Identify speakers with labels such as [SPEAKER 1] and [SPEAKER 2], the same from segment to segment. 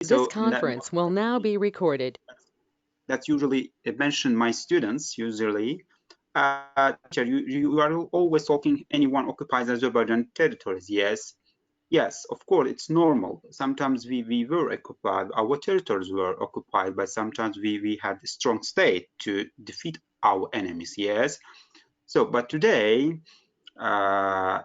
[SPEAKER 1] This conference will now be recorded.
[SPEAKER 2] That's usually mentioned my students usually. Teacher, you are always talking anyone occupies Azerbaijan territories. Yes, yes, of course, it's normal. Sometimes we were occupied, our territories were occupied, but sometimes we had a strong state to defeat our enemies. Yes. So, but today, yeah,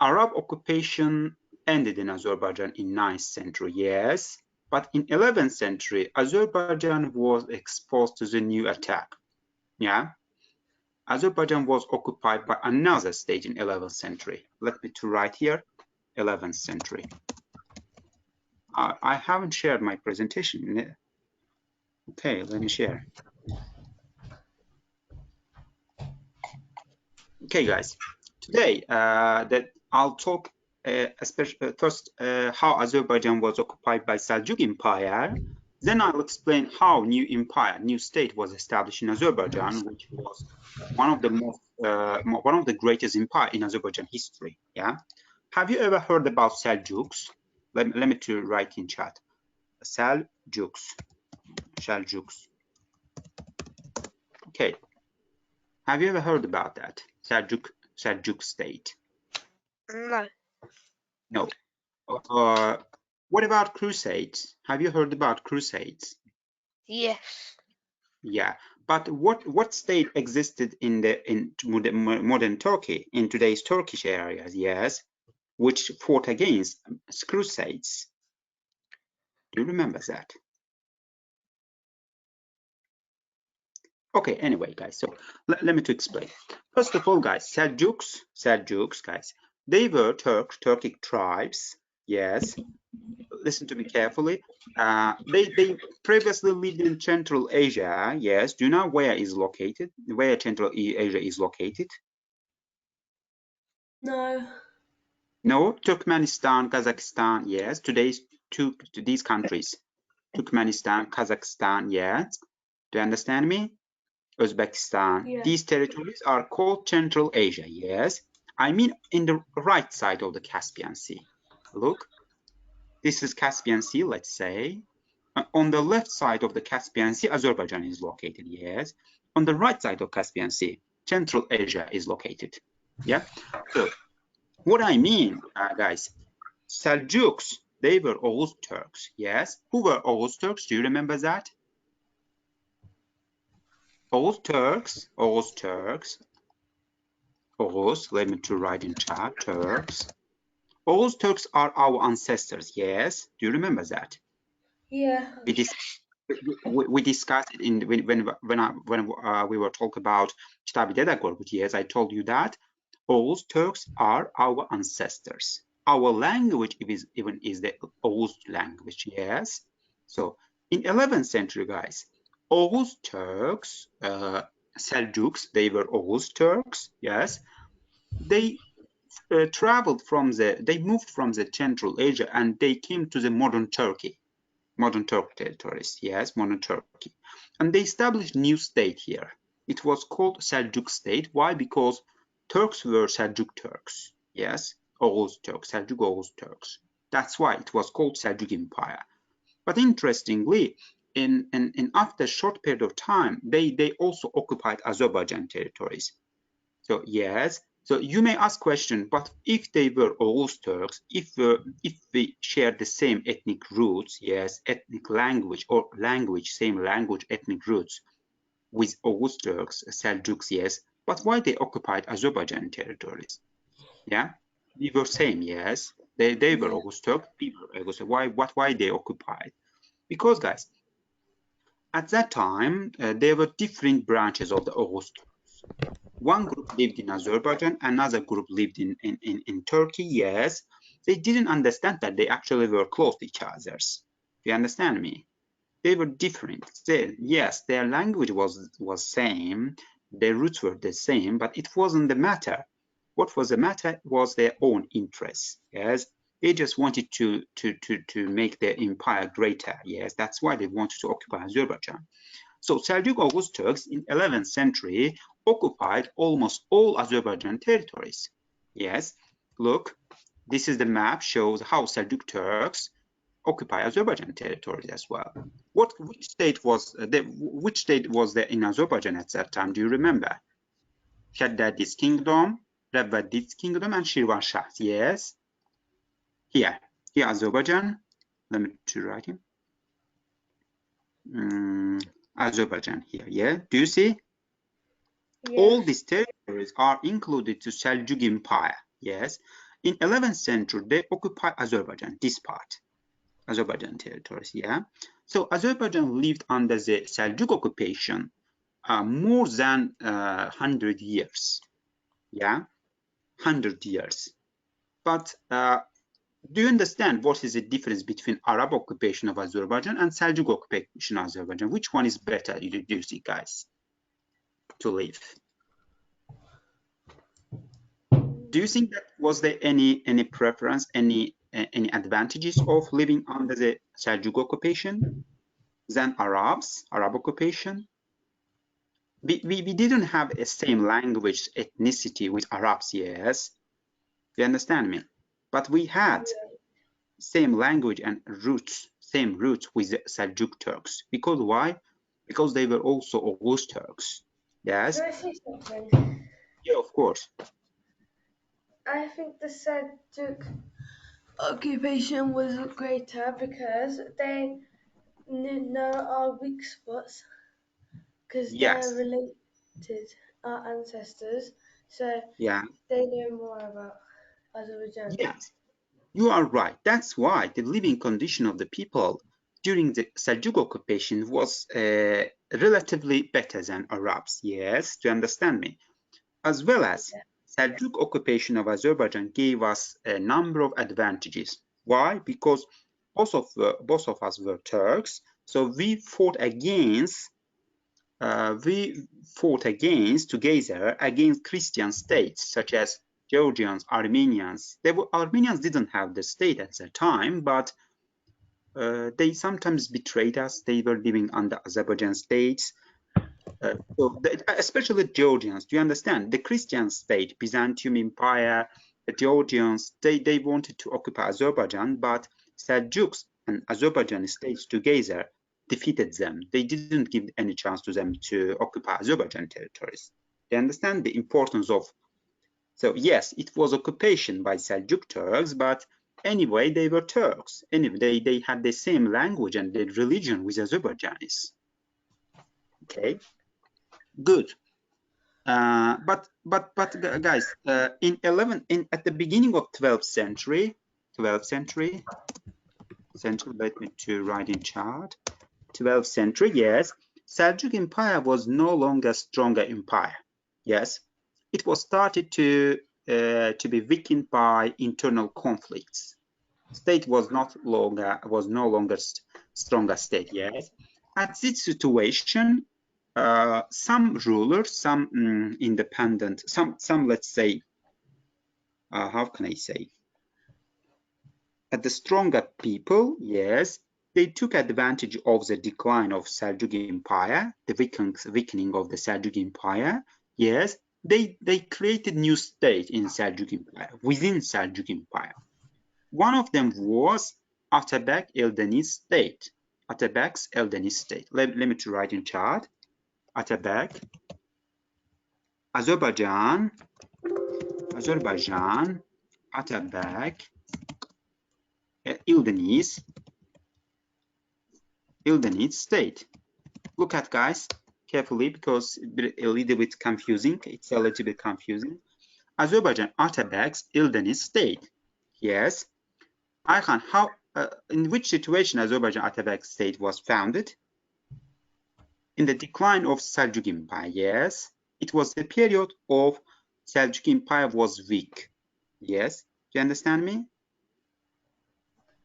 [SPEAKER 2] Arab occupation ended in Azerbaijan in 9th century, yes, but in 11th century, Azerbaijan was exposed to the new attack. Yeah, Azerbaijan was occupied by another state in 11th century. Let me to write here, 11th century. I haven't shared my presentation. Okay, let me share. Okay, guys, today that I'll talk especially first how Azerbaijan was occupied by Seljuk Empire. Then I'll explain how new state was established in Azerbaijan, which was one of the greatest empire in Azerbaijan history. Yeah, have you ever heard about Seljuks? Let me to write in chat. Seljuks. Okay, have you ever heard about that Seljuk state?
[SPEAKER 3] No.
[SPEAKER 2] No. What about crusades? Have you heard about crusades?
[SPEAKER 3] Yes.
[SPEAKER 2] Yeah, but what state existed in modern Turkey, in today's Turkish areas? Yes, which fought against crusades? Do you remember that? Okay, anyway, guys, so let me to explain. First of all, guys, Seljuks, guys, they were Turkic tribes. Yes, listen to me carefully. They previously lived in Central Asia. Yes, do you know where is located? Where Central Asia is located?
[SPEAKER 4] No.
[SPEAKER 2] No, Turkmenistan, Kazakhstan. Yes, these countries, Turkmenistan, Kazakhstan. Yes, do you understand me? Uzbekistan.
[SPEAKER 4] Yeah.
[SPEAKER 2] These territories are called Central Asia. Yes, I mean in the right side of the Caspian Sea. Look, this is Caspian Sea. Let's say. On the left side of the Caspian Sea, Azerbaijan is located, yes. On the right side of Caspian Sea, Central Asia is located, yeah. So what I mean, guys, Seljuks, they were Oghuz Turks, yes. Who were Oghuz Turks? Do you remember that? Oghuz Turks, let me to write in chat, Turks. Oghuz Turks are our ancestors, yes. Do you remember that?
[SPEAKER 4] Yeah.
[SPEAKER 2] We discussed it in when we were talking about Kitabi Dede Korkut. Yes, I told you that Oghuz Turks are our ancestors. Our language is the Oghuz language. Yes. So in 11th century, guys, Oghuz Turks, Seljuks, they were Oghuz Turks. Yes, they they moved from the Central Asia and they came to the modern Turkey. Modern Turk territories, yes, modern Turkey. And they established new state here. It was called Seljuk state. Why? Because Turks were Seljuk Turks, yes, Oghuz Turks, Seljuk Oghuz Turks. That's why it was called Seljuk Empire. But interestingly, in after a short period of time, they also occupied Azerbaijan territories. So yes, so you may ask question, but if they were Oghuz Turks, if we share the same ethnic roots, yes, ethnic language or same language, ethnic roots with Oghuz Turks, Seljuks, yes, but why they occupied Azerbaijan territories? Yeah, we were same, yes, they were Oghuz Turks, we were Oghuz. Why they occupied? Because guys, at that time there were different branches of the Oghuz Turks. One group lived in Azerbaijan, another group lived in Turkey, yes. They didn't understand that they actually were close to each other. You understand me? They were different. Yes, their language was same, their roots were the same, but it wasn't the matter. What was the matter was their own interests, yes. They just wanted to make their empire greater, yes. That's why they wanted to occupy Azerbaijan. So Seljuk Oghuz Turks in 11th century occupied almost all Azerbaijan territories. Yes, look, this is the map, shows how Seljuk Turks occupy Azerbaijan territories as well. Which state was there in Azerbaijan at that time? Do you remember? Shaddad's kingdom, Ravadid's kingdom, and Shirvanshah. Yes. Here Azerbaijan. Let me write him. Azerbaijan here. Yeah. Do you see? Yes. All these territories are included to Seljuk Empire. Yes. In 11th century, they occupy Azerbaijan, this part, Azerbaijan territories. Yeah. So Azerbaijan lived under the Seljuk occupation more than 100 years. Yeah, 100 years. But do you understand what is the difference between Arab occupation of Azerbaijan and Seljuk occupation of Azerbaijan? Which one is better, do you see, guys, to live? Do you think that was there any preference, any advantages of living under the Seljuk occupation than Arab occupation? We didn't have a same language, ethnicity with Arabs, yes. You understand me? But we had same language and same roots with the Seljuk Turks. Because why? Because they were also Oghuz Turks. Yes?
[SPEAKER 4] Can I say something?
[SPEAKER 2] Yeah, of course.
[SPEAKER 4] I think the Seljuk occupation was greater because they know our weak spots because they're related, our ancestors, so
[SPEAKER 2] yeah,
[SPEAKER 4] they know more about Azerbaijan.
[SPEAKER 2] Yes, you are right. That's why the living condition of the people during the Seljuk occupation was relatively better than Arabs. Yes, do you understand me? As well as Seljuk occupation of Azerbaijan gave us a number of advantages. Why? Because both of us were Turks, so we fought together against Christian states such as Georgians, Armenians. Armenians didn't have the state at the time, but they sometimes betrayed us. They were living under Azerbaijan states. Especially Georgians, do you understand? The Christian state, Byzantium Empire, the Georgians, they wanted to occupy Azerbaijan, but Seljuks and Azerbaijan states together defeated them. They didn't give any chance to them to occupy Azerbaijan territories. They understand the importance of. So yes, it was occupation by Seljuk Turks, but anyway, they were Turks. Anyway, they had the same language and the religion with Azerbaijanis. Okay. Good. But guys, at the beginning of 12th century, let me to write in chart. 12th century, yes, Seljuk Empire was no longer stronger empire. Yes, it was started to be weakened by internal conflicts. State was no longer stronger state. Yes, at this situation, some rulers, some independent, some let's say, how can I say? At the stronger people, yes, they took advantage of the decline of Seljuk Empire, the weakening of the Seljuk Empire. Yes, they created new state in Seljuk Empire, within Seljuk Empire. One of them was Atabeg Ildenizds state. Atabeg's Ildenizds state. Let me to write in chart. Atabeg, Azerbaijan, Atabeg, Ildenizds state. Look at, guys, carefully, because it's a little bit confusing. Azerbaijan, Atabeg's Ildenizds state. Yes. Ayhan, in which situation Azerbaijan Atabeg state was founded? In the decline of Seljuk Empire. Yes. It was the period of Seljuk Empire was weak. Yes. Do you understand me?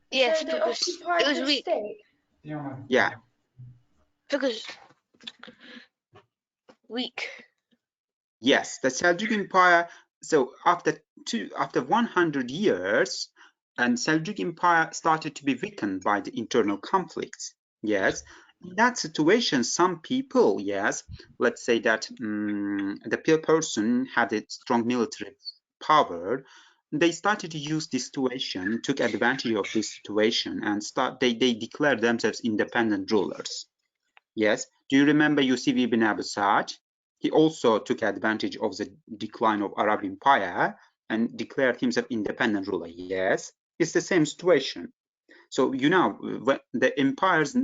[SPEAKER 3] Yes,
[SPEAKER 4] so
[SPEAKER 3] because it was weak.
[SPEAKER 4] State?
[SPEAKER 2] Yeah.
[SPEAKER 3] Because weak.
[SPEAKER 2] Yes, the Seljuk Empire. So after 100 years, and Seljuk Empire started to be weakened by the internal conflicts. Yes, in that situation, some people, yes, let's say that the person had a strong military power, they started to use this situation, took advantage of this situation, and they declared themselves independent rulers. Yes. Do you remember Yusuf ibn Abu Sa'd? He also took advantage of the decline of Arab Empire and declared himself independent ruler. Yes. It's the same situation. So, you know, when the empires,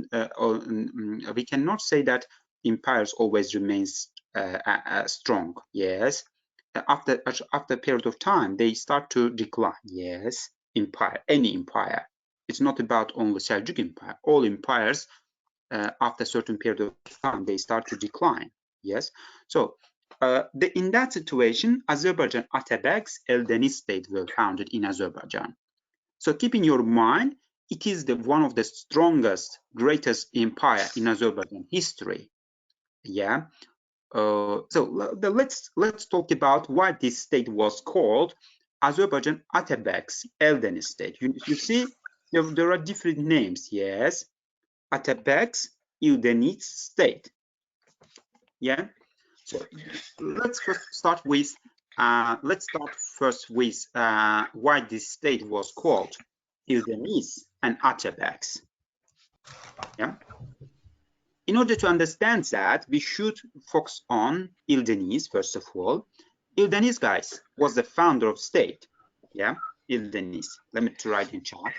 [SPEAKER 2] we cannot say that empires always remains strong. Yes. After a period of time, they start to decline. Yes. Empire, any empire. It's not about only Seljuk Empire. All empires, after a certain period of time, they start to decline. Yes. So, in that situation, Azerbaijan Atabeg's Eldeniz state were founded in Azerbaijan. So keep in your mind, it is one of the strongest, greatest empire in Azerbaijan history. Yeah. Let's talk about why this state was called Azerbaijan Atabeg's Eldeniz state. You see, there are different names. Yes, Atabeg's Ildenizds state. Yeah. So let's first start with why this state was called Ildenizds and Atabegs. Yeah. In order to understand that, we should focus on Ildenizds first of all. Ildenizds, guys, was the founder of state. Yeah, Ildenizds. Let me write in chat.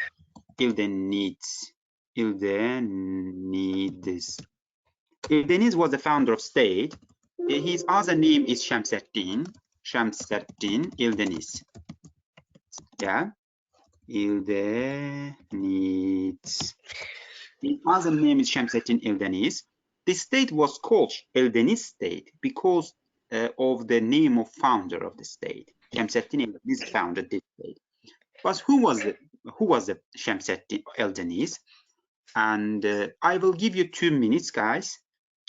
[SPEAKER 2] Ildenizds. Ildenizds. Ildenizds was the founder of state. His other name is Shamseddin. Shamseddin Ildenizds. Yeah, Ildenizds. His other name is Shamseddin Ildenizds. The state was called Ildenizd state because of the name of founder of the state. Shamseddin Ildenizds founded this state. But who was the Shamseddin Ildenizds? And I will give you 2 minutes, guys.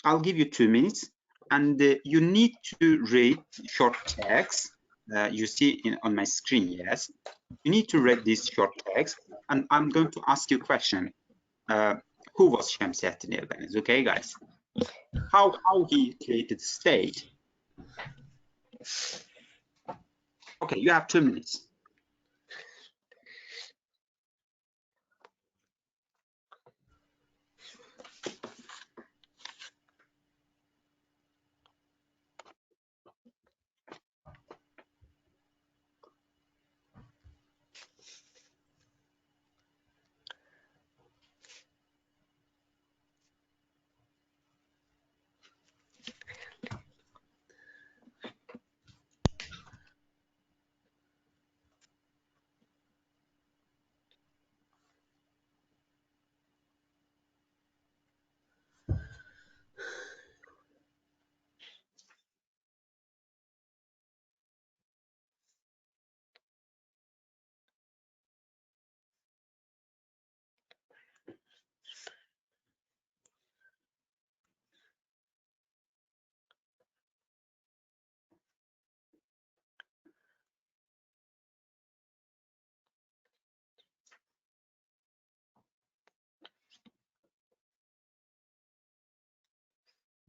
[SPEAKER 2] I'll give you 2 minutes, and you need to read short text. You see on my screen, yes. You need to read this short text, and I'm going to ask you a question. Who was Shamseddin Ildenizds? Okay, guys. How he created the state? Okay, you have 2 minutes.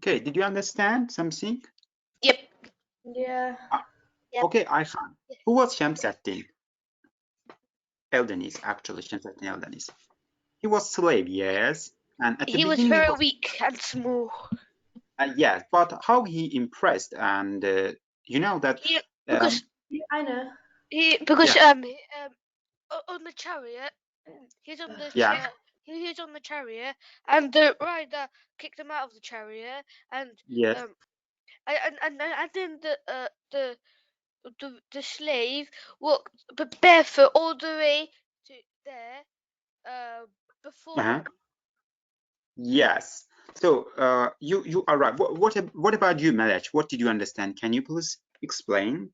[SPEAKER 2] Okay, did you understand something?
[SPEAKER 3] Yep.
[SPEAKER 4] Yeah.
[SPEAKER 3] Yep.
[SPEAKER 2] Okay, Ayhan. Who was Shamseddin Ildenizds? Actually, Shamseddin Ildenizds. He was slave, yes. And at the
[SPEAKER 3] He was
[SPEAKER 2] beginning,
[SPEAKER 3] very weak and small.
[SPEAKER 2] yes, but how he impressed, and you know that
[SPEAKER 3] Because
[SPEAKER 4] Yeah, I know.
[SPEAKER 3] on the chariot, he's on the
[SPEAKER 2] yeah,
[SPEAKER 3] he was on the chariot, and the rider kicked him out of the chariot, and
[SPEAKER 2] yes,
[SPEAKER 3] and then the slave walked barefoot all the way to there before
[SPEAKER 2] uh-huh.
[SPEAKER 3] him.
[SPEAKER 2] Yes. So you are right. What about you, Malech? What did you understand? Can you please explain?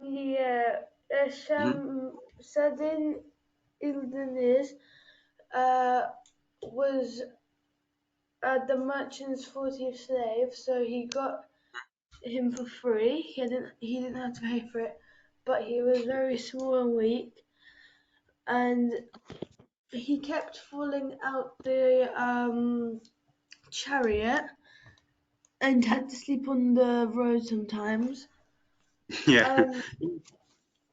[SPEAKER 4] Yeah, Shamsuddin Ildenizd was the merchant's 40th slave, so he got him for free. He didn't have to pay for it, but he was very small and weak, and he kept falling out the chariot and had to sleep on the road sometimes.
[SPEAKER 2] Yeah.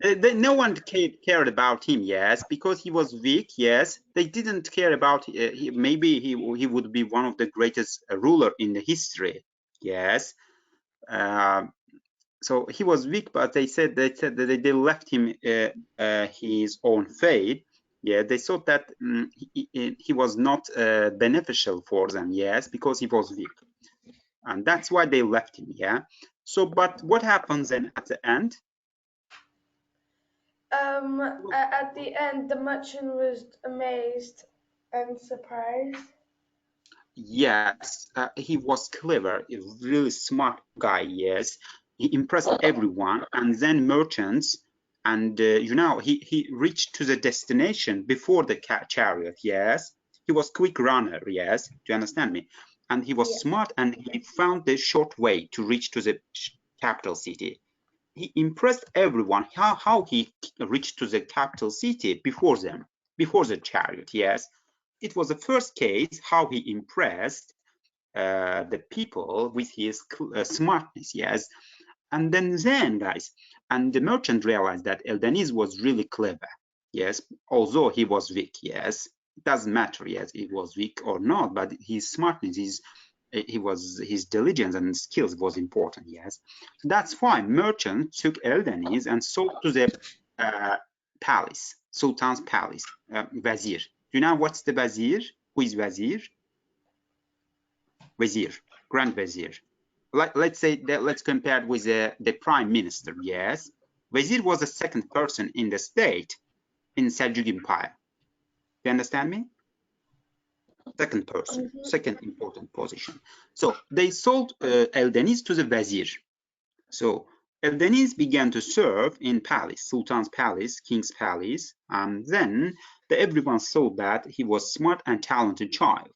[SPEAKER 2] No one cared about him, yes, because he was weak, yes. They didn't care about maybe he would be one of the greatest ruler in the history, yes. So he was weak, but they said that they left him his own fate. Yeah, they thought that he was not beneficial for them, yes, because he was weak, and that's why they left him. Yeah. So, but what happens then at the end?
[SPEAKER 4] At the end, the merchant was amazed and surprised.
[SPEAKER 2] Yes, he was clever, a really smart guy. Yes, he impressed everyone, and then merchants, and he reached to the destination before the chariot. Yes, he was quick runner. Yes, do you understand me? And he was
[SPEAKER 4] Yeah.
[SPEAKER 2] smart, and he found the short way to reach to the capital city. He impressed everyone. How he reached to the capital city before them, before the chariot. Yes, it was the first case how he impressed the people with his smartness. Yes, and then guys, and the merchant realized that Ildenizds was really clever. Yes, although he was weak. Yes, it doesn't matter. Yes, he was weak or not, but his smartness, his diligence and skills was important. Yes, so that's why merchant took Ildenizds and sold to the palace, Sultan's palace, Wazir. Do you know what's the Wazir? Who is Wazir? Wazir, Grand Wazir. Let's say that, let's compare it with the prime minister. Yes, Wazir was the second person in the state in Seljuk Empire. Do you understand me? Second person, second important position. So they sold Eldeniz to the Wazir. So Eldeniz began to serve in palace, Sultan's palace, king's palace, and then everyone saw that he was smart and talented child.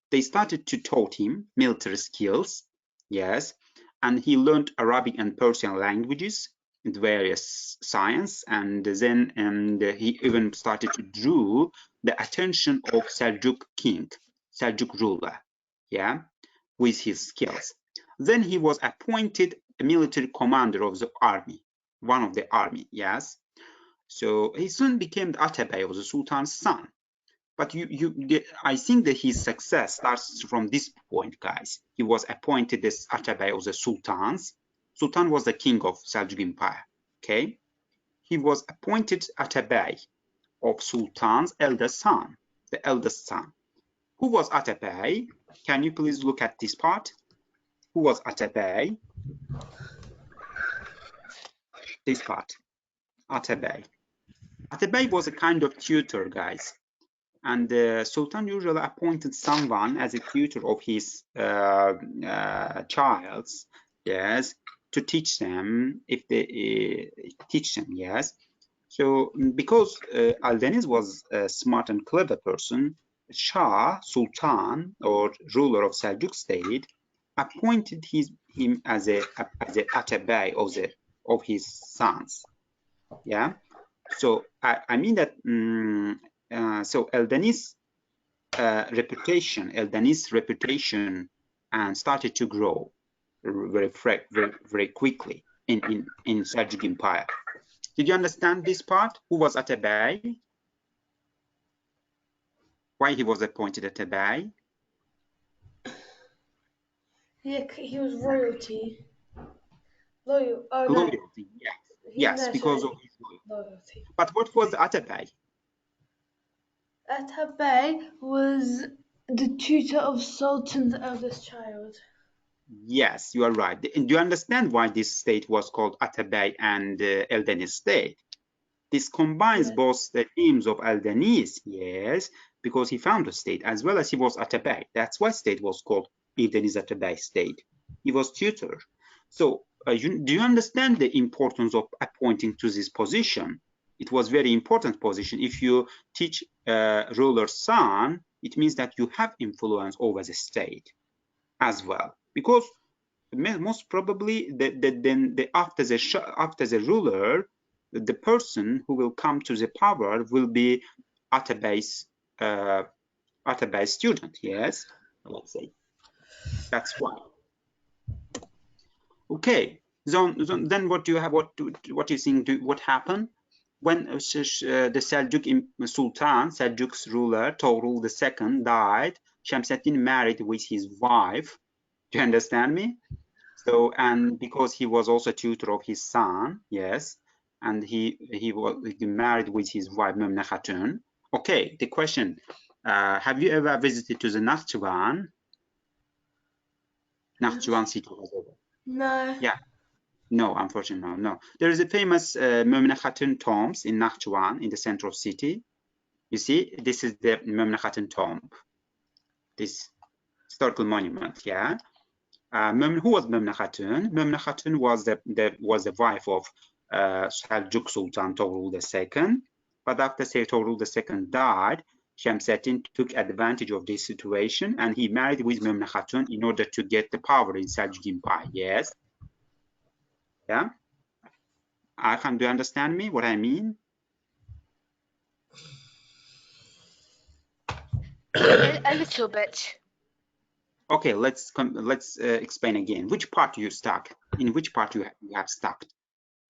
[SPEAKER 2] They started to taught him military skills, yes, and he learned Arabic and Persian languages and various science, and then he even started to draw the attention of Seljuk king, Seljuk ruler, yeah, with his skills. Then he was appointed a military commander of the army, one of the army, yes. So he soon became the Atabeg of the Sultan's son. But I think that his success starts from this point, guys. He was appointed as Atabeg of the Sultans. Sultan was the king of Seljuk Empire. Okay, he was appointed Atabeg of Sultan's eldest son, the eldest son. Who was Atabeg? Can you please look at this part? Who was Atabeg? This part, Atabeg. Atabeg was a kind of tutor, guys. And the Sultan usually appointed someone as a tutor of his childs, yes, to teach them if they teach them, yes. So because Aldeniz was a smart and clever person, Shah, Sultan, or ruler of Seljuk state, appointed him as a Atabey of his sons. Yeah. So I mean that so Eldeniz's reputation and started to grow very quickly in Seljuk Empire. Did you understand this part? Who was Atabey? Why he was appointed Atabey?
[SPEAKER 4] Yeah, he was royalty. Loyal. Oh no.
[SPEAKER 2] Loyalty, yes. Yes, because of his
[SPEAKER 4] loyalty.
[SPEAKER 2] But what was Atabey?
[SPEAKER 4] Atabeg was the tutor of Sultan's eldest child.
[SPEAKER 2] Yes, you are right. Do you understand why this state was called Atabey and Eldeniz state? This combines both the aims of Eldeniz, yes, because he founded the state, as well as he was Atabeg. That's why state was called Ildenizds Atabeg state. He was tutor. So do you understand the importance of appointing to this position? It was very important position. If you teach ruler's son, it means that you have influence over the state as well, because most probably after the ruler, the person who will come to the power will be Atabey's student. Yes, let's say that's why. Okay, Then what do you have? What do you think? What happened when the Seljuk Sultan, Seljuk's ruler, Toğrul II, died? Şemsettin married with his wife. Do you understand me? So, and because he was also tutor of his son, yes, and he was married with his wife Memne Hatun. Okay, the question: have you ever visited to the Nakhchivan? Nakhchivan city.
[SPEAKER 4] No.
[SPEAKER 2] Yeah. No, unfortunately, no. There is a famous Memne Hatun tombs in Nakhchivan, in the center of city. You see, this is the Memne Hatun tomb, this historical monument. Yeah. Who was Memne Hatun? Memne Hatun was the wife of Seljuk Sultan Toğrul II. But after Toğrul II died, Şemsettin took advantage of this situation and he married with Memne Hatun in order to get the power in Seljuk Empire. Yes. Yeah. Ayhan, do you understand me? What I mean?
[SPEAKER 3] A little bit.
[SPEAKER 2] Okay, let's explain again. Which part you stuck? In which part you have stuck,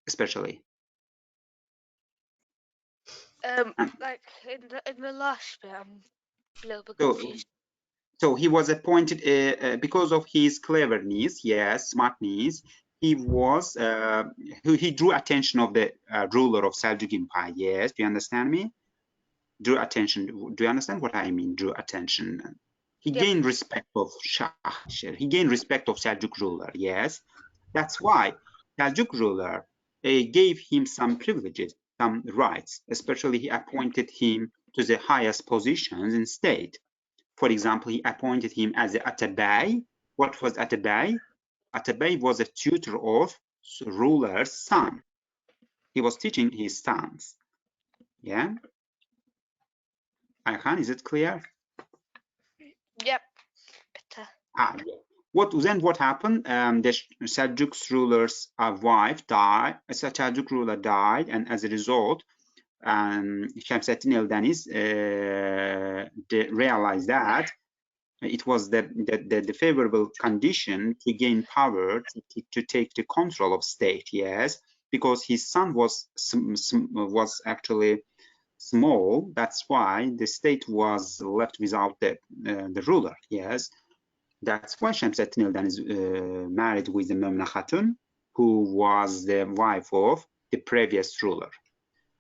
[SPEAKER 2] especially?
[SPEAKER 3] Like in the last bit, I'm a little bit
[SPEAKER 2] So,
[SPEAKER 3] confused.
[SPEAKER 2] so he was appointed because of his cleverness, yes, smartness. He was he drew attention of the ruler of Seljuk Empire. Yes, do you understand me? Drew attention. Do you understand what I mean? Drew attention. He
[SPEAKER 3] Yep.
[SPEAKER 2] gained respect of Shah. He gained respect of Seljuk ruler. Yes, that's why Seljuk ruler gave him some privileges, some rights. Especially, he appointed him to the highest positions in state. For example, he appointed him as the Atabeg. What was Atabeg? Atabeg was a tutor of ruler's son. He was teaching his sons. Yeah. Ayhan, is it clear?
[SPEAKER 3] Yep. Better.
[SPEAKER 2] Yeah. What happened? The Seljuk ruler's wife died. A Seljuk ruler died, and as a result, Şemsettin Eldeniz realized that it was the favorable condition to gain power to take the control of state. Yes, because his son was actually small. That's why the state was left without the ruler. Yes. That's why Şemsettin Eldeniz married with the Memne Hatun, who was the wife of the previous ruler.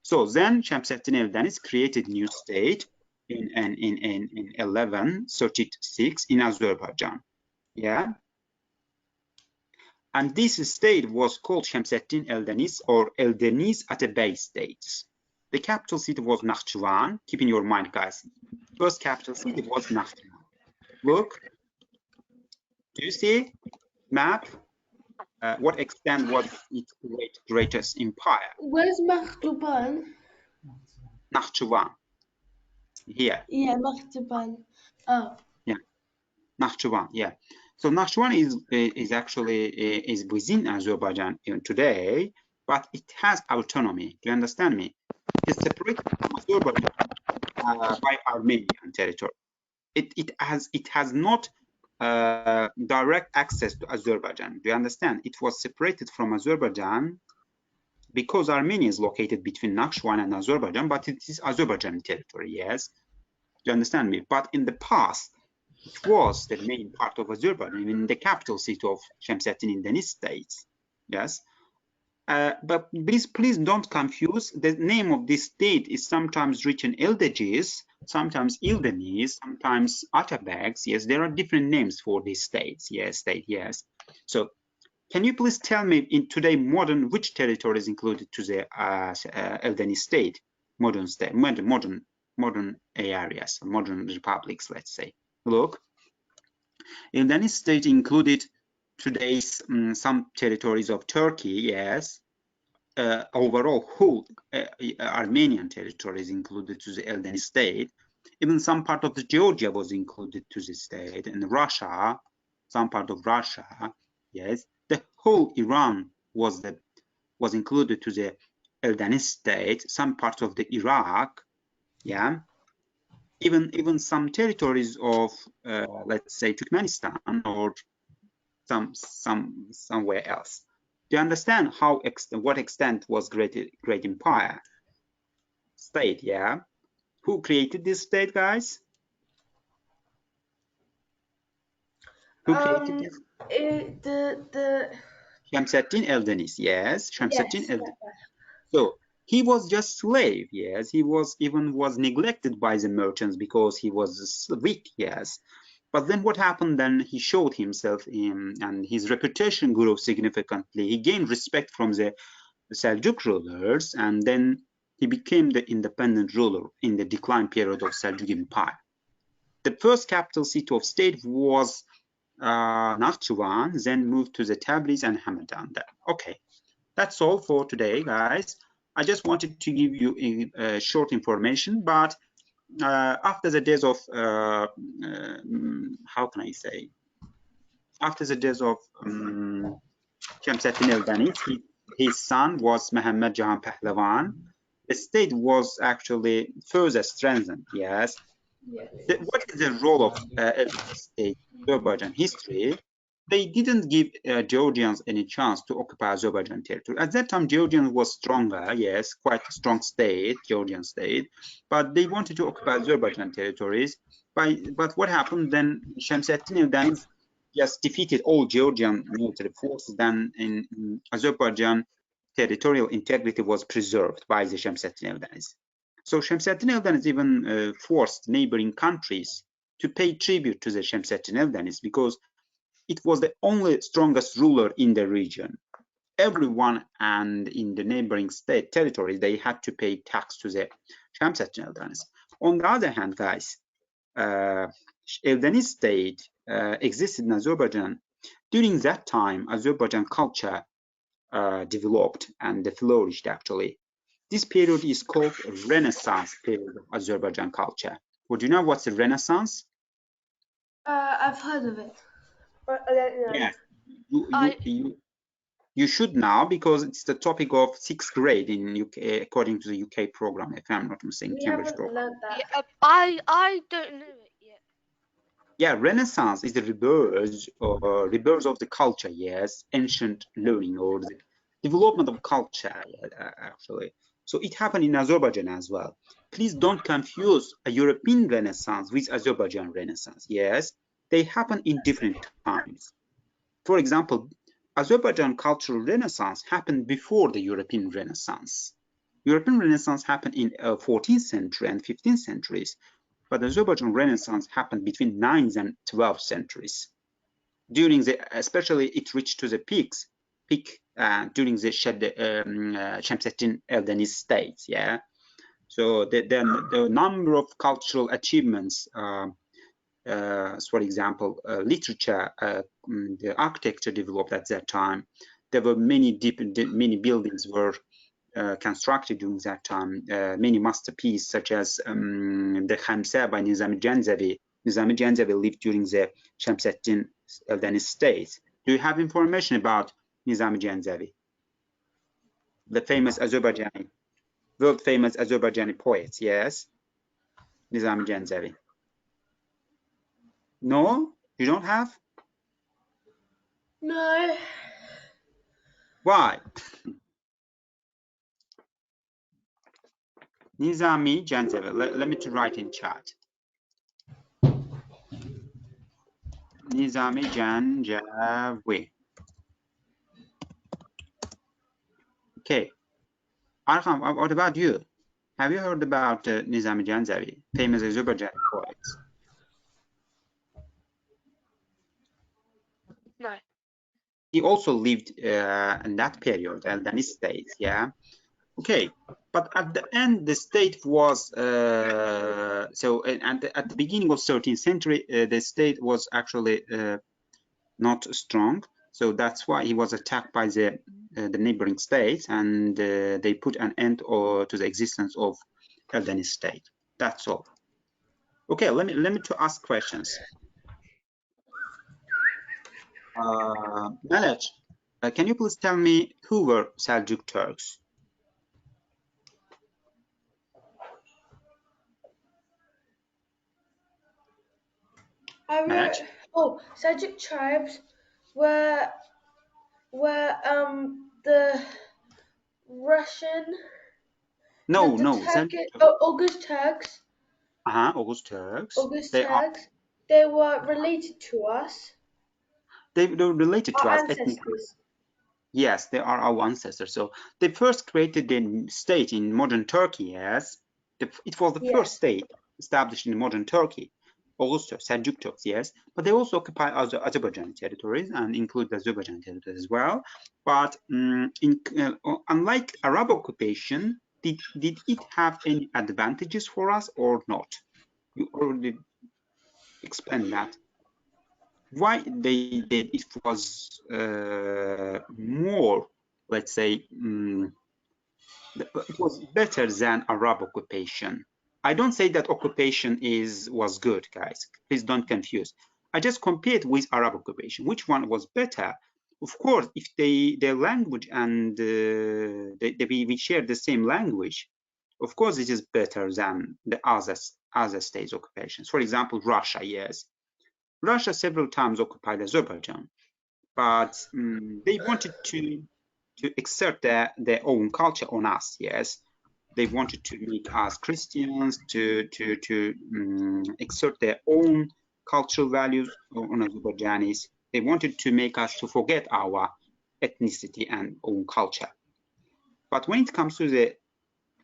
[SPEAKER 2] So then Şemsettin Eldeniz created new state in 1136 in Azerbaijan. Yeah. And this state was called Şemsettin Eldeniz or Ildenizds Atabeg states. The capital city was Nakhchivan. Keep in your mind, guys. First capital city was Nakhchivan. Look, do you see map? What extent was its greatest empire?
[SPEAKER 4] Where's Makhtuban?
[SPEAKER 2] Nakhchivan. Here.
[SPEAKER 4] Yeah, Makhtuban. Oh.
[SPEAKER 2] Yeah. Nakhchivan. Yeah. So Nakhchivan is actually is within Azerbaijan today, but it has autonomy. Do you understand me? It's separated from Azerbaijan by Armenian territory. It has not direct access to Azerbaijan. Do you understand? It was separated from Azerbaijan because Armenia is located between Nakhchivan and Azerbaijan, but it is Azerbaijan territory. Yes, do you understand me? But in the past, it was the main part of Azerbaijan, in the capital city of Şemsettin Ildenizds states. Yes. But please don't confuse. The name of this state is sometimes written Ildenizds, sometimes Ildenizds, sometimes Atabegs. Yes, there are different names for these states. Yes, yes. So, can you please tell me in today modern which territory is included to the Ildenizd state, modern areas, modern republics, let's say. Look, Ildenizd state included today's some territories of Turkey, yes. Overall, whole Armenian territory is included to the Ildenizd state. Even some part of the Georgia was included to the state, and Russia, some part of Russia, yes. The whole Iran was included to the Ildenizd state. Some part of the Iraq, yeah. Even some territories of let's say Turkmenistan or somewhere else. Do you understand how what extent was great empire state? Yeah, who created this state, guys? Who created this?
[SPEAKER 4] The
[SPEAKER 2] Şemsettin Eldeniz. Yes, Şemsettin
[SPEAKER 4] yes.
[SPEAKER 2] Eldeniz. So he was just slave. Yes, he was neglected by the merchants because he was weak. Yes, but then what happened? Then he showed himself and his reputation grew significantly. He gained respect from the Seljuk rulers, and then he became the independent ruler in the decline period of Seljuk Empire. The first capital city of state was Nakhchivan, then moved to the Tabriz and Hamadan. Okay, that's all for today, guys. I just wanted to give you short information, but after the days of how can I say? After the days of Şemsettin Eldeniz, his son was Muhammad Jahan Pahlavan. The state was actually further strengthened. Yes.
[SPEAKER 4] Yes.
[SPEAKER 2] What is the role of state in Azerbaijan history? They didn't give Georgians any chance to occupy Azerbaijan territory. At that time, Georgian was stronger, yes, quite a strong state, Georgian state, but they wanted to occupy Azerbaijan territories. But what happened then? Şemsettin Eldeniz just defeated all Georgian military forces. Then in Azerbaijan, territorial integrity was preserved by the Şemsettin Eldeniz. So Şemsettin Eldeniz even forced neighboring countries to pay tribute to the Şemsettin Eldeniz because it was the only strongest ruler in the region. Everyone and in the neighboring state territories, they had to pay tax to the Şemsettin Eldeniz. On the other hand, guys, Eldeniz state existed in Azerbaijan. During that time, Azerbaijan culture developed and flourished actually. This period is called Renaissance period of Azerbaijan culture. Would you know what's the Renaissance?
[SPEAKER 4] I've heard of it, but I don't know.
[SPEAKER 2] Yeah, you should know because it's the topic of sixth grade in UK, according to the UK program, if I'm not mistaken,
[SPEAKER 4] We
[SPEAKER 2] Cambridge
[SPEAKER 4] haven't
[SPEAKER 2] program.
[SPEAKER 4] learnt that.
[SPEAKER 3] Yeah, I don't know it yet.
[SPEAKER 2] Yeah, Renaissance is the rebirth of the culture, yes, ancient learning or the development of culture, actually. So it happened in Azerbaijan as well. Please don't confuse a European Renaissance with Azerbaijan Renaissance. Yes, they happen in different times. For example, Azerbaijan cultural Renaissance happened before the European Renaissance. European Renaissance happened in 14th century and 15th centuries, but the Azerbaijan Renaissance happened between 9th and 12th centuries. Especially it reached to the peak during the Şemsettin Eldeniz states. Yeah, so the number of cultural achievements, for example, literature, the architecture developed at that time. There were many buildings were constructed during that time, many masterpieces such as the Khamsa by Nizami Janzavi. Nizami Janzavi lived during the Şemsettin Eldeniz state. Do you have information about Nizami Janzavi? The famous Azerbaijani, world famous Azerbaijani poet, yes? Nizami Janzavi. No? You don't have?
[SPEAKER 4] No.
[SPEAKER 2] Why? Nizami Janzavi. Let me write in chat. Nizami Janjawi. Okay. Arham, what about you? Have you heard about Nizami Janjawi, famous Azerbaijani poet?
[SPEAKER 3] No.
[SPEAKER 2] He also lived in that period, Eldeniz state, yeah? Okay, but at the end, the state was, at the beginning of 13th century, the state was actually not strong. So that's why he was attacked by the neighboring states, and they put an end to the existence of Eldeniz state. That's all. Okay, let me to ask questions. Melek, can you please tell me who were Seljuk Turks?
[SPEAKER 4] I wrote. Oh, Seljuk tribes were where the Russian,
[SPEAKER 2] No,
[SPEAKER 4] the
[SPEAKER 2] no,
[SPEAKER 4] Turkish,
[SPEAKER 2] Seljuk.
[SPEAKER 4] August Turks,
[SPEAKER 2] August Turks.
[SPEAKER 4] they were related to us,
[SPEAKER 2] They're related to
[SPEAKER 4] our
[SPEAKER 2] us ethnically.
[SPEAKER 4] ancestors.
[SPEAKER 2] Yes, they are our ancestors. So they first created the state in modern Turkey. Yes, it was the first
[SPEAKER 4] Yes.
[SPEAKER 2] state established in modern Turkey. Also, Seljuk Turks, yes, but they also occupy other Azerbaijan territories and include the Azerbaijan territories as well. But unlike Arab occupation, did it have any advantages for us or not? You already explained that. Why they did it was more, let's say, it was better than Arab occupation. I don't say that occupation was good, guys. Please don't confuse. I just compared with Arab occupation. Which one was better? Of course, if their language and we share the same language, of course it is better than the other states' occupations. For example, Russia, yes. Russia several times occupied Azerbaijan, but they wanted to exert their own culture on us. Yes, they wanted to make us Christians to exert their own cultural values on Azerbaijanis. They wanted to make us to forget our ethnicity and own culture. But when it comes to the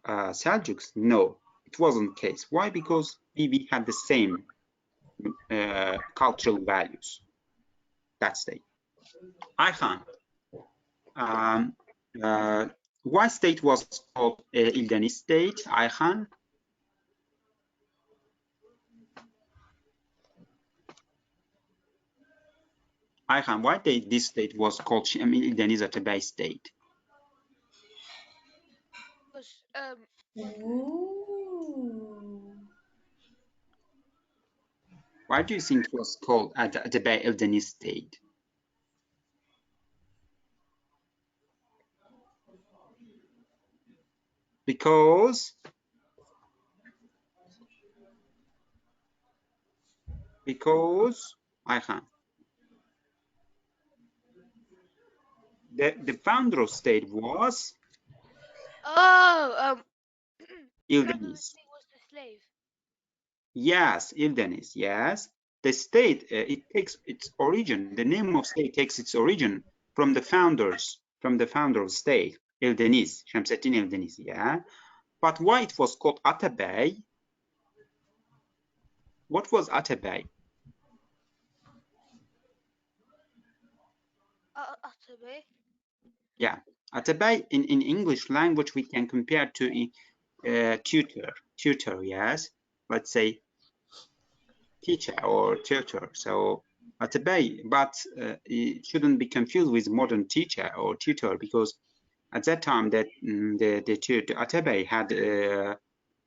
[SPEAKER 2] Seljuks, no, it wasn't the case. Why? Because we had the same cultural values. That's the Ayhan. Um, why state was called Ildenizd state? Ayhan. Ayhan, why this state was called Ildenizd Atabeg state?
[SPEAKER 3] Because
[SPEAKER 4] Ooh.
[SPEAKER 2] Why do you think it was called Atabeg Ildenizd state? Because Ayhan, the founder of state was Ildenizd.
[SPEAKER 3] He was the slave.
[SPEAKER 2] Yes, Ildenizd. Yes, the state it takes its origin. The name of state takes its origin from the founder of state, Ildenizd, Şemsettin Ildenizd. Yeah, but why it was called Atabeg? What was Atabeg?
[SPEAKER 3] Atabeg.
[SPEAKER 2] Yeah, Atabeg in English language we can compare to tutor. Yes, let's say teacher or tutor. So Atabeg, but it shouldn't be confused with modern teacher or tutor, because at that time that the Atabeg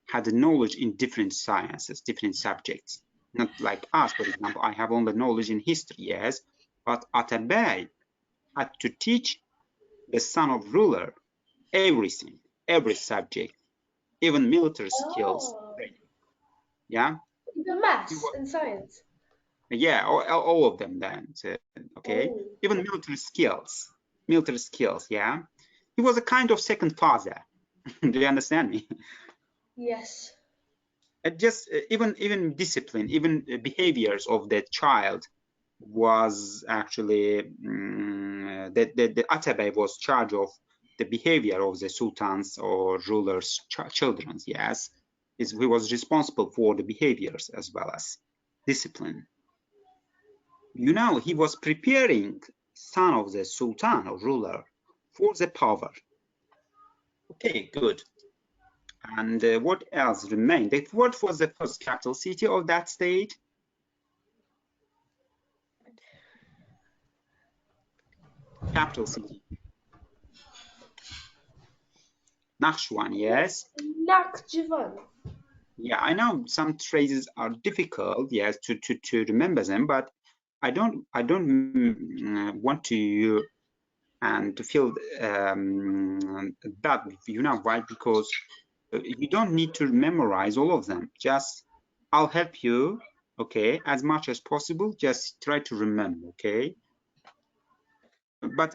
[SPEAKER 2] had knowledge in different sciences, different subjects. Not like us, for example, I have only knowledge in history, yes, but Atabeg had to teach the son of ruler everything, every subject, even military skills.
[SPEAKER 4] Oh.
[SPEAKER 2] Yeah.
[SPEAKER 4] The maths and science.
[SPEAKER 2] Yeah, all of them then. So, okay,
[SPEAKER 4] Oh.
[SPEAKER 2] even military skills. Yeah, he was a kind of second father. Do you understand me?
[SPEAKER 4] Yes.
[SPEAKER 2] Just even discipline, even behaviors of that child was actually that the Atabey was charge of the behavior of the sultans or rulers' children. Yes, he was responsible for the behaviors as well as discipline. He was preparing son of the sultan or ruler for the power. Okay, good. And what else remained? What was the first capital city of that state? Capital city. Nakhchivan, yes.
[SPEAKER 4] Nakhchivan.
[SPEAKER 2] Yeah, I know some phrases are difficult, yes, to remember them, but I don't want to and to feel bad, why? Because you don't need to memorize all of them. Just I'll help you, okay, as much as possible. Just try to remember, okay. but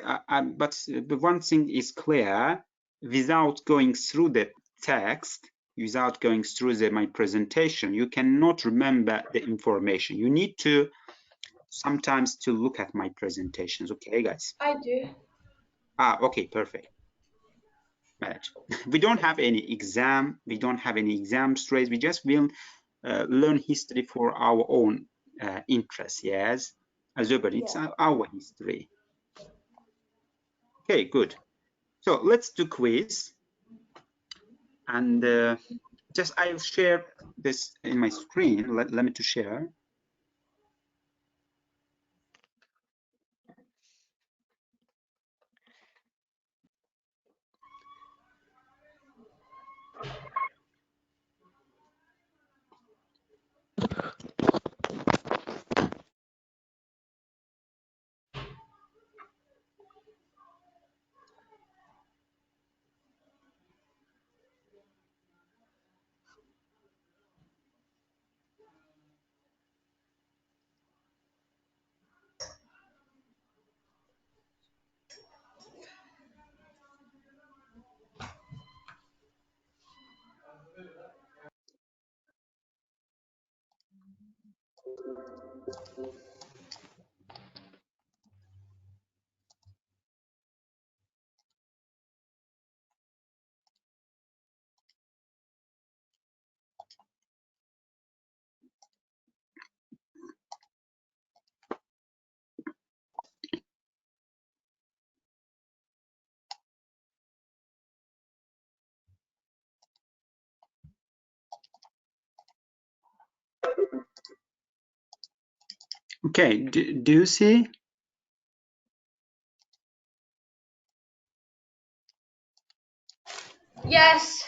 [SPEAKER 2] the one thing is clear: without going through the text, without going through my presentation, you cannot remember the information. You need to sometimes to look at my presentations. Okay, guys?
[SPEAKER 4] I do.
[SPEAKER 2] Okay, perfect. Right. We don't have any exam. We don't have any exam stress. We just will learn history for our own interest. Yes, Azerbaijan, it's our history. Okay, good. So let's do quiz. And just I'll share this in my screen. Let me to share. Okay, do you see?
[SPEAKER 4] Yes.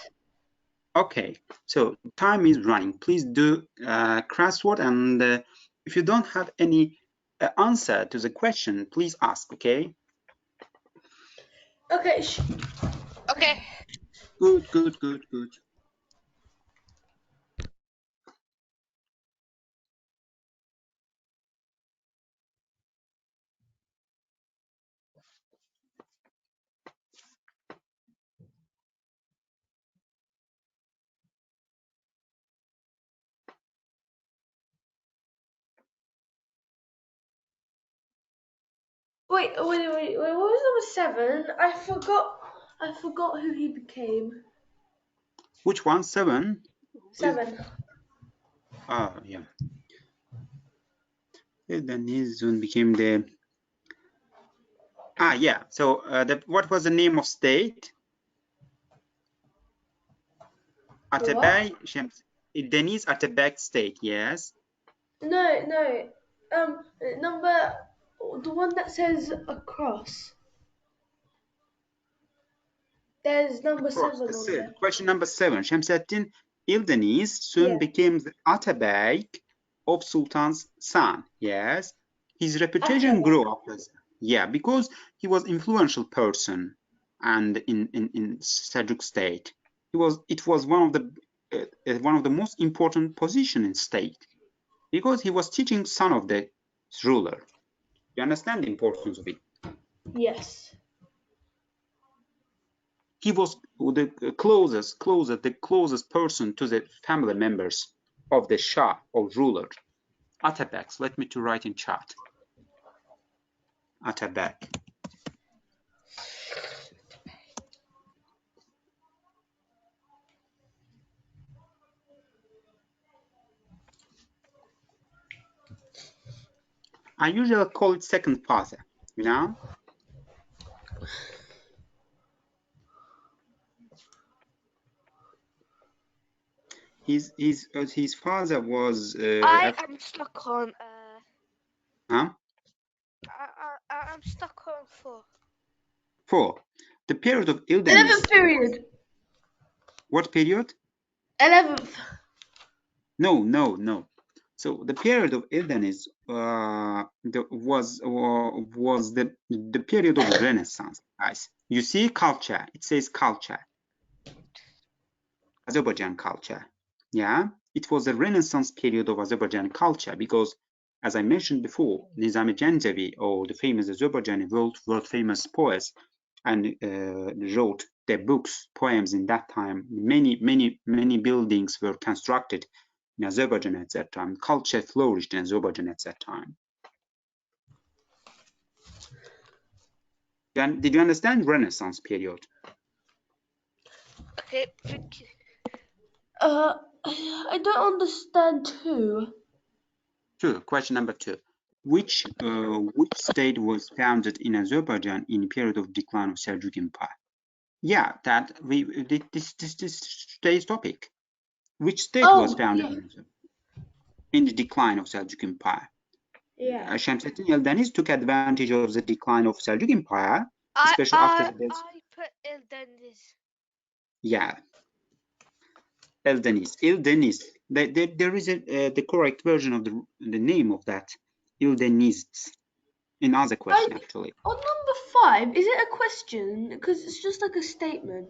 [SPEAKER 2] Okay, so time is running. Please do crossword, and if you don't have any answer to the question, please ask. Okay.
[SPEAKER 4] Okay.
[SPEAKER 3] Okay.
[SPEAKER 2] Good, good, good, good.
[SPEAKER 4] Wait. What was number 7? I forgot who he became.
[SPEAKER 2] Which one? 7.
[SPEAKER 4] 7.
[SPEAKER 2] Yeah. Then he soon became the. Yeah. So what was the name of state? Atabeg, Ildenizds Atabeg state. Yes.
[SPEAKER 4] No. Number the one that says a cross. There's number
[SPEAKER 2] Of course.
[SPEAKER 4] 7 on there.
[SPEAKER 2] Question number 7. Şemsettin Ildenizd soon
[SPEAKER 4] Yeah.
[SPEAKER 2] became the Atabeg of Sultan's son. Yes. His reputation
[SPEAKER 4] Atabeg.
[SPEAKER 2] grew after that. Yeah, because he was influential person, and in Seljuk state, it was one of the most important position in state, because he was teaching son of the ruler. You understand the importance of it?
[SPEAKER 4] Yes.
[SPEAKER 2] He was the closest person to the family members of the Shah or ruler. Atabeg. Let me to write in chat. Atabeg. I usually call it second father. You know. His father was.
[SPEAKER 3] I am stuck on.
[SPEAKER 2] Huh?
[SPEAKER 3] I'm stuck on 4.
[SPEAKER 2] 4. The period of
[SPEAKER 4] 11th
[SPEAKER 2] Ildenizd.
[SPEAKER 4] period.
[SPEAKER 2] What period?
[SPEAKER 4] 11th.
[SPEAKER 2] No. So the period of Ildenizd was the period of Renaissance, guys. You see culture. It says culture. Azerbaijan culture. Yeah, it was the Renaissance period of Azerbaijan culture, because As I mentioned before, Nizami Janjavi, or the famous Azerbaijani world famous poet, and wrote their books, poems in that time. Many buildings were constructed in Azerbaijan at that time. Culture flourished in Azerbaijan at that time. Then, did you understand Renaissance period?
[SPEAKER 3] Okay, thank you.
[SPEAKER 4] I don't understand too.
[SPEAKER 2] Question number 2. Which state was founded in Azerbaijan in period of decline of Seljuk Empire? Yeah, that this today's topic. Which state was founded in the decline of Seljuk Empire?
[SPEAKER 4] Yeah.
[SPEAKER 2] Şemsettin Ildenizds took advantage of the decline of Seljuk Empire, especially after the death.
[SPEAKER 3] I put Ildenizds.
[SPEAKER 2] Yeah, Ildenizds. There is the correct version of the name of that, Ildenizds. In other question, actually.
[SPEAKER 4] On number 5, is it a question? Because it's just like a statement.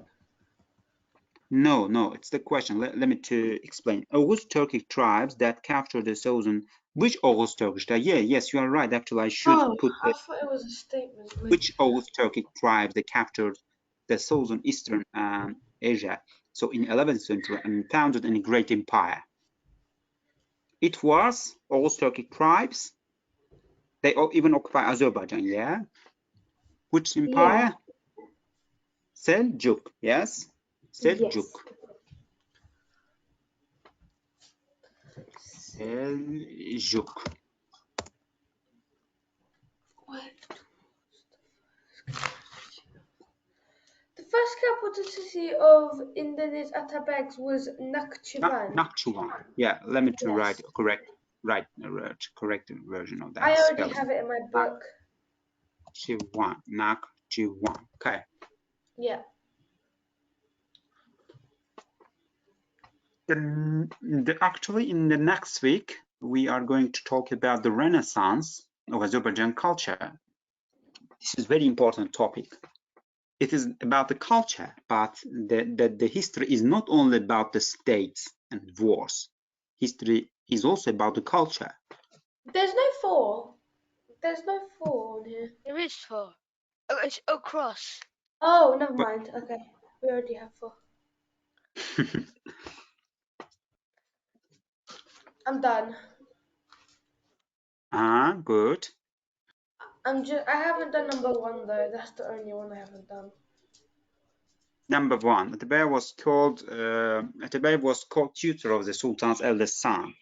[SPEAKER 2] No, it's the question. Let me to explain. Oghuz Turkic tribes that captured the southern. Which Oghuz Turkish? Yes, you are right. Actually, I should put
[SPEAKER 4] I thought it was a statement.
[SPEAKER 2] which Oghuz Turkic tribes that captured the southern eastern Asia. So in 11th century and founded a great empire. It was Oghuz Turkic tribes. They even occupy Azerbaijan. Yeah. Which empire?
[SPEAKER 4] Yeah.
[SPEAKER 2] Seljuk. Yes. Seljuk. Seljuk.
[SPEAKER 4] The first capital city of Ildenizds Atabeg was Nakhchivan.
[SPEAKER 2] Nakhchivan. Yeah, let me to write correct version of that.
[SPEAKER 4] I already
[SPEAKER 2] spelling.
[SPEAKER 4] have it in my book.
[SPEAKER 2] Nakhchivan. Okay.
[SPEAKER 4] Yeah.
[SPEAKER 2] Actually, in the next week, we are going to talk about the Renaissance of Azerbaijan culture. This is a very important topic. It is about the culture, but the history is not only about the states and wars. History is also about the culture.
[SPEAKER 4] There's no 4. There's no 4 on here.
[SPEAKER 3] There is 4. Oh, it's across.
[SPEAKER 4] Oh, never mind. Okay, we already have 4. I'm done.
[SPEAKER 2] Good.
[SPEAKER 4] I haven't done number 1 though. That's the only one I haven't done.
[SPEAKER 2] Number 1, Atabeg was called tutor of the Sultan's eldest son.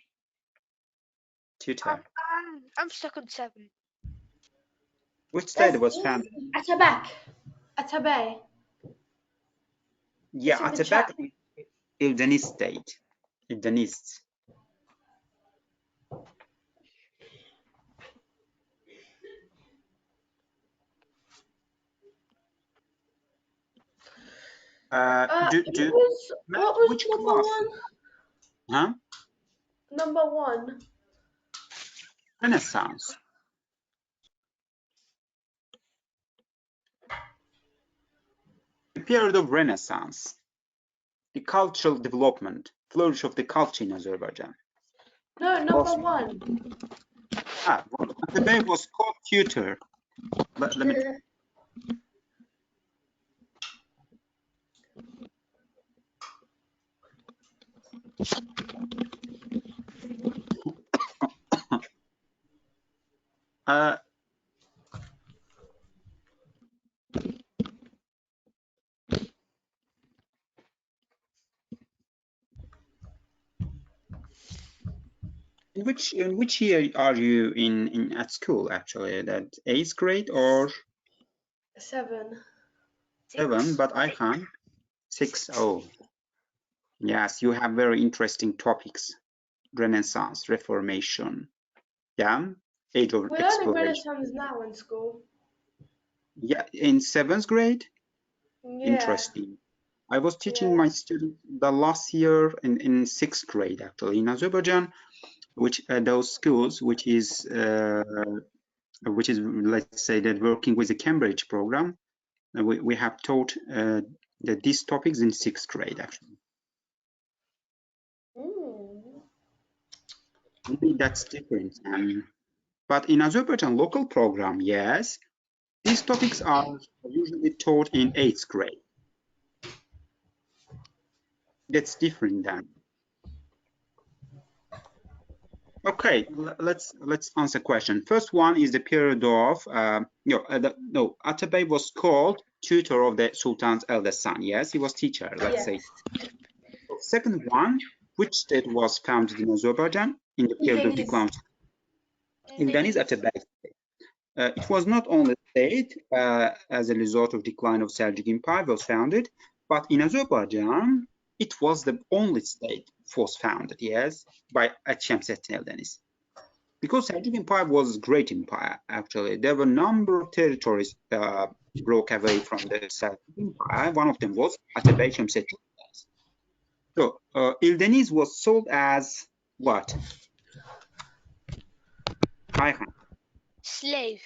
[SPEAKER 2] Tutor.
[SPEAKER 3] I'm stuck on 7.
[SPEAKER 2] Which state was founded?
[SPEAKER 4] Atabeg.
[SPEAKER 2] Yeah, Atabeg, Ildenizd state. Ildenizds.
[SPEAKER 4] What was
[SPEAKER 2] which
[SPEAKER 4] number
[SPEAKER 2] class?
[SPEAKER 4] 1?
[SPEAKER 2] Huh?
[SPEAKER 4] Number 1.
[SPEAKER 2] Renaissance. The period of Renaissance. The cultural development, flourish of the culture in Azerbaijan.
[SPEAKER 4] No, number 1.
[SPEAKER 2] Atabeg was called tutor. Let me. In which year are you in at school actually? That 8th grade or
[SPEAKER 4] 7?
[SPEAKER 2] 7? But I can't. 6. Oh, yes, you have very interesting topics. Renaissance, Reformation. Yeah, age of
[SPEAKER 4] We're learning Renaissance now in school.
[SPEAKER 2] Yeah, in 7th grade.
[SPEAKER 4] Yeah.
[SPEAKER 2] Interesting. I was teaching my students the last year in 6th grade actually in Azerbaijan, which those schools which is let's say that working with the Cambridge program. We have taught these topics in 6th grade actually. Maybe that's different. But in Azerbaijan local program, yes, these topics are usually taught in 8th grade. That's different then. Okay, let's answer question. First one is the period of Atabeg was called tutor of the Sultan's eldest son. Yes, he was teacher. Let's say. So second one, which state was founded in Azerbaijan in the period of decline? Ildenizds Atabeg. It was not only state as a result of decline of Seljuk Empire was founded, but in Azerbaijan it was the only state was founded, yes, by Şemsettin Eldeniz. Because Seljuk Empire was a great empire, actually. There were a number of territories broke away from the Seljuk Empire. One of them was Atabeg Şemsettin. So Ildenizds was sold as what? Ayhan.
[SPEAKER 3] Slave.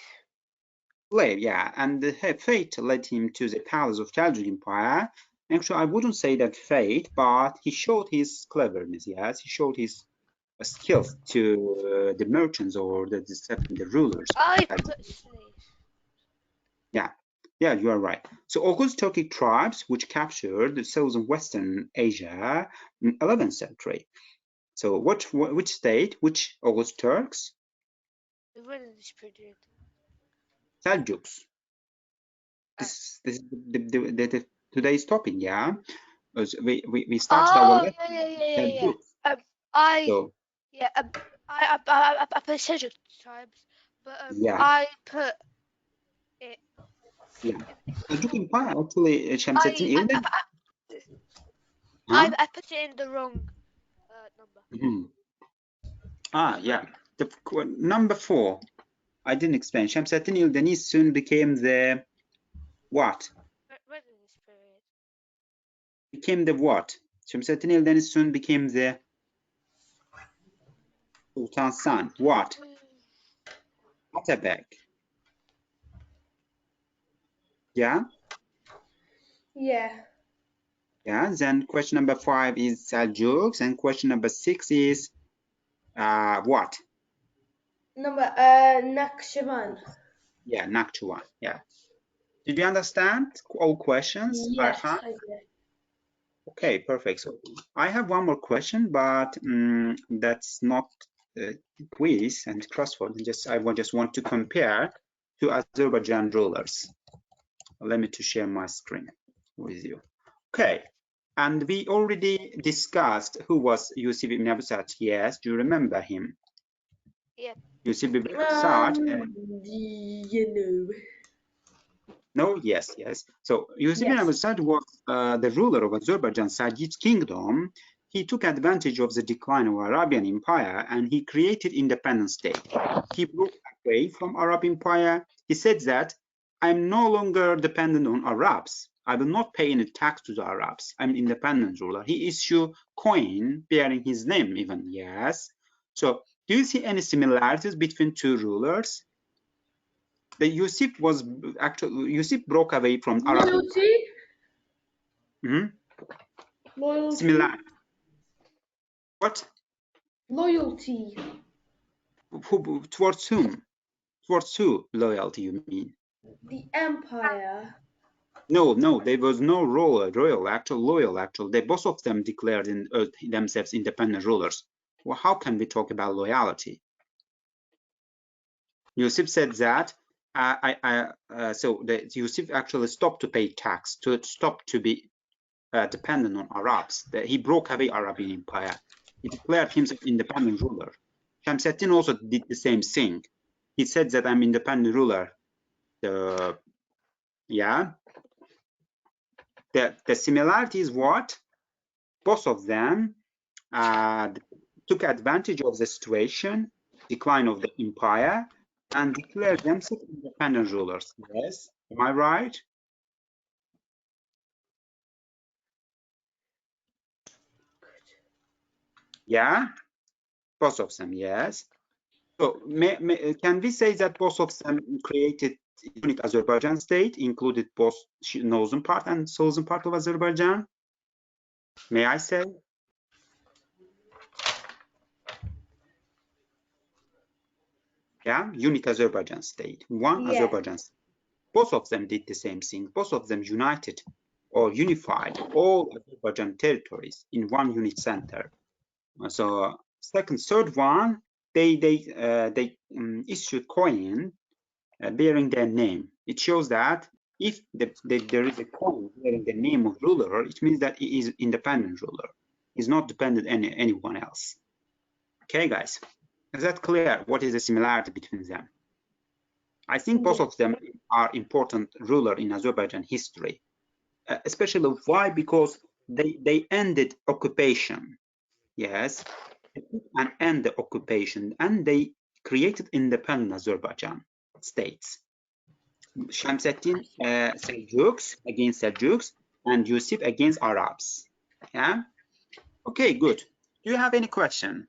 [SPEAKER 2] Slave, yeah, and the fate led him to the palace of Seljuk Empire. Actually, I wouldn't say that fate, but he showed his cleverness, yes, he showed his skills to the merchants or the rulers.
[SPEAKER 3] I put slave.
[SPEAKER 2] Yeah, you are right. So Oghuz Turkic tribes, which captured the southern Western Asia in 11th century. So which state, which Oghuz Turks?
[SPEAKER 3] The Ildenizds period.
[SPEAKER 2] Seljuks. This is the today's topic, yeah. We started our lesson.
[SPEAKER 3] Yeah. I put Seljuk tribes, but
[SPEAKER 2] Yeah.
[SPEAKER 3] I put it.
[SPEAKER 2] Yeah. Seljuk Empire actually Şemsettin Ilden.
[SPEAKER 3] I put it in the wrong number.
[SPEAKER 2] Yeah. The number 4. I didn't explain. Şemsettin Ildenizds soon became the what?
[SPEAKER 3] Ildenizds period.
[SPEAKER 2] Became the what? Şemsettin Ildenizds soon became the Sultan's son. What? Atabeg. Yeah?
[SPEAKER 4] Yeah.
[SPEAKER 2] Yeah. Then question number 5 is Seljuks, and question number 6 is what?
[SPEAKER 4] Number Nakhchivan.
[SPEAKER 2] Yeah, Nakhchivan. Yeah. Did you understand all questions?
[SPEAKER 4] Yes,
[SPEAKER 2] Ayhan?
[SPEAKER 4] I did.
[SPEAKER 2] Okay, perfect. So I have one more question, but that's not quiz and crossword. I just want to compare to Azerbaijan rulers. Let me to share my screen with you. Okay, and we already discussed who was Yusuf ibn Abusat. Yes, do you remember him?
[SPEAKER 3] Yeah.
[SPEAKER 2] Yusuf ibn Abusat. No, yes. So Yusuf ibn Abusat was the ruler of Azerbaijan Sajid kingdom. He took advantage of the decline of Arabian Empire and he created independent state. He broke away from Arab Empire. He said that I'm no longer dependent on Arabs. I will not pay any tax to the Arabs. I'm an independent ruler. He issued coin bearing his name even, yes. So do you see any similarities between two rulers? The Yusuf was actually Yusuf broke away from Arab.
[SPEAKER 4] Loyalty. Loyalty.
[SPEAKER 2] Similar. What?
[SPEAKER 4] Loyalty.
[SPEAKER 2] Towards whom? Towards who? Loyalty, you mean?
[SPEAKER 4] The empire.
[SPEAKER 2] No, there was no royal, actual loyal. They both of them declared themselves independent rulers. Well, how can we talk about loyalty? Yusuf said that Yusuf actually stopped to pay tax, to stop to be dependent on Arabs. He broke away Arabian Empire. He declared himself independent ruler. Şemsettin also did the same thing. He said that I'm independent ruler. The similarity is what? Both of them took advantage of the situation, decline of the empire, and declared themselves independent rulers. Yes, am I right? Yeah, both of them, yes. So can we say that both of them created unique Azerbaijan state, included both northern part and southern part of Azerbaijan? May I say? Yeah, unit Azerbaijan state, one
[SPEAKER 4] Yeah.
[SPEAKER 2] Azerbaijan state. Both of them did the same thing. Both of them united or unified all Azerbaijan territories in one unit center. So third one, they issued coin bearing their name. It shows that if there is a coin bearing the name of ruler, it means that he is independent ruler. He's not dependent on anyone else. Okay, guys, is that clear? What is the similarity between them? I think both of them are important ruler in Azerbaijan history, especially why? Because they ended occupation. Yes, and end the occupation, and they created independent Azerbaijan states. Shamseddin Seljuks against Seljuks and Yusuf against Arabs. Yeah. Okay, good. Do you have any question?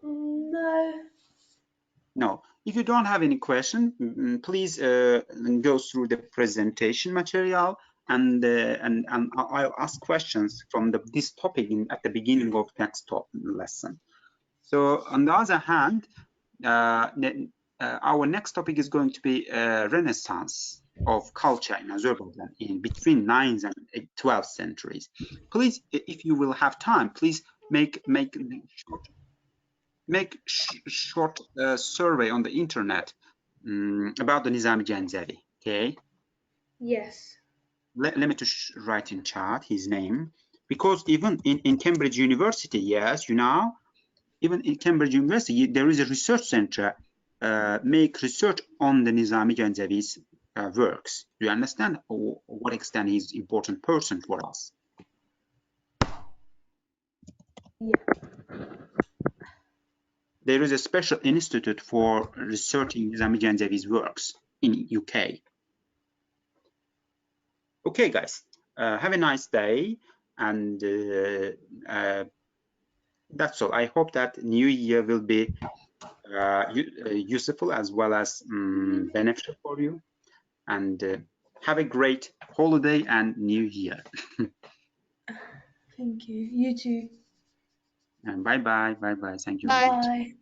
[SPEAKER 4] No.
[SPEAKER 2] No. If you don't have any question, please go through the presentation material, and I'll ask questions from this topic at the beginning of next lesson. So on the other hand, our next topic is going to be Renaissance of culture in Azerbaijan in between 9th and 12th centuries. Please, if you will have time, please make short survey on the internet about the Nizami Janjavi. Okay.
[SPEAKER 4] Yes.
[SPEAKER 2] Let me just write in chat his name, because even in Cambridge University, yes, you know, even in Cambridge University, there is a research center make research on the Nizami Janjavi's works. Do you understand what extent he's an important person for us?
[SPEAKER 4] Yeah.
[SPEAKER 2] There is a special institute for researching Nizami Janjavi's works in UK. Okay, guys, have a nice day, and that's all. I hope that New Year will be useful as well as beneficial for you, and have a great holiday and New Year.
[SPEAKER 4] Thank you. You too.
[SPEAKER 2] And bye bye. Thank you.
[SPEAKER 3] Bye.
[SPEAKER 4] Bye.